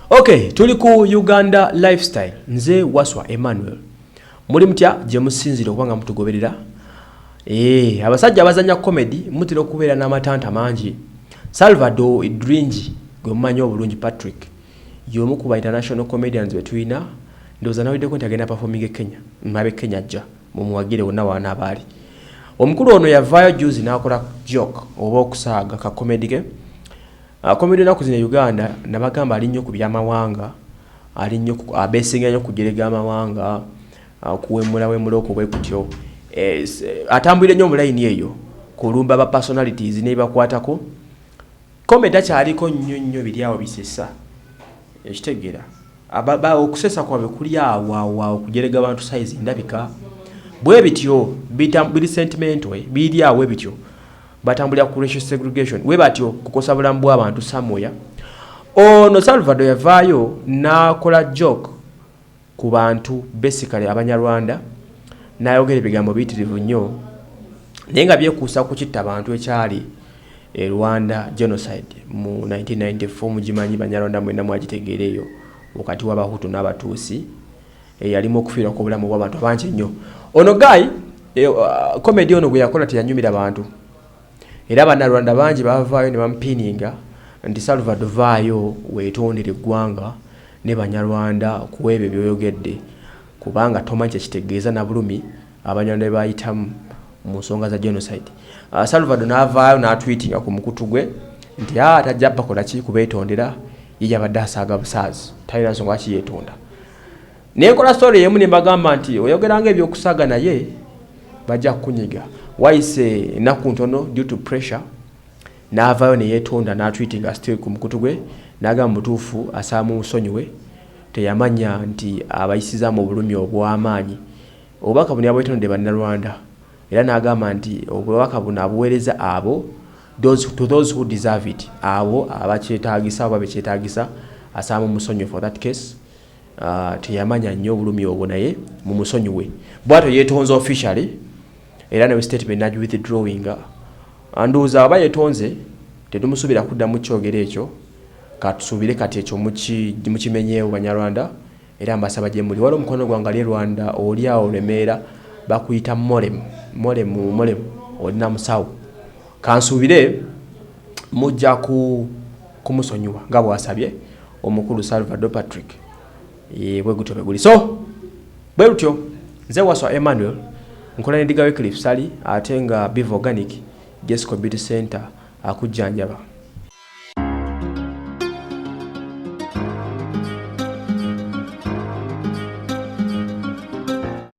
Okay, tuli ku Uganda lifestyle. Nze Waswa Emmanuel. Muli mutya je musinzire okubanga mutugoberera. Abasajja abazanya comedy mutira okubeera n'amatanta mangi. Salvado Idringi gwe mumanyi obulungi Patrick. Y'omu ku ba international comedians betwina. Ndoza nawidde ko ntagenda performing e Kenya. Mmabe Kenya ajja mumuwagire wonna wana abali. Omukulu ono yavaayo juzi n'akola joke oba okusaaga ka comedy ke. Comedy na kuzina Uganda nabagamba ali nnyo ku byamawanga, ali nnyo abesinga nnyo kujerega amawanga, kuwemula wemuloko bwe kutyo. Atambulire nnyo mu line eyo kulumba ba personalities ne bakwatako. Comedy akyaliko nnyo biriawo bisesa. Ekitegera ababa okusesa kwabe kuli awa okujerega abantu size ndabika. Bwe bityo bitambuli sentiment we biriawo bityo. Batambulira ku racial segregation we batyo kukosa bulamu bw'abantu samoya. Ono Salvado yavaayo n'akola joke ku bantu basically abanyarwanda n'ayogera ebigambo biyitirivu nnyo naye nga byekuusa ku kitta abantu ekyali Rwanda genocide mu 1994 mugimanyi banyarwanda mwena mwagitegeera eyo wakati w'abahutu n'abatuusi yalimu okufiira ku bulamu bw'abantu bangi nnyo. Ono guy comedy ono gwe yakola teyanyumira abantu. Era abanyarwanda bangi bavaayo ne bampininga nti Salvado vaayo weetondere eggwanga ne banyarwanda kuwebe byoyogedde kubanga tomanyi kitegeeza na bulumi abanyarwanda bayitamu mu nsonga za genocide. Salvado n'avaayo n'atweetinga ku mukutu gwe nti tajja bakola ki kubeetondera ye yabadde asaaga busaazi talina nsonga ki yeetonda. Naye nkola story yemu ne mbagamba nti oyogeranga ebyokusaaga naye bajja kukunyiga. Waise ennaku ntono due to pressure n'avaayo ne yeetonda n'atweetinga still ku mukutu gwe n'agamba mutuufu asaamu musonyiwe teyamanya nti abayisizaamu obulumi obw'amaanyi obubaka buno yabwetonde bannarwanda era n'agamba nti obubaka buno abuweereza abo to those who deserve it abo abakyetaagisa oba bekyetaagisa asaamu musonyiwe for that case. Teyamanya nnyo obulumi obwo naye mu musonyiwe bw'atyo yeetonze officially era ne statement naju withdrawing anduza aba yetonze tetumusubira kuddamu kyogera ekyo katusubire kati ekyo mukimenyeewo banyarwanda era mbasaba gye muli wali omukono gwangali Rwanda oli awo Remera bakuyita molemu olina musawo kansubire mujja kumusonyiwa nga bwasabye omukulu Salvado Patrick bwe gutyo beguli so bwe lutyo nze Waswa Emmanuel nkola ndigawe clip sali ate nga Biv Organic Jesco Beauty Center akujjanjaba.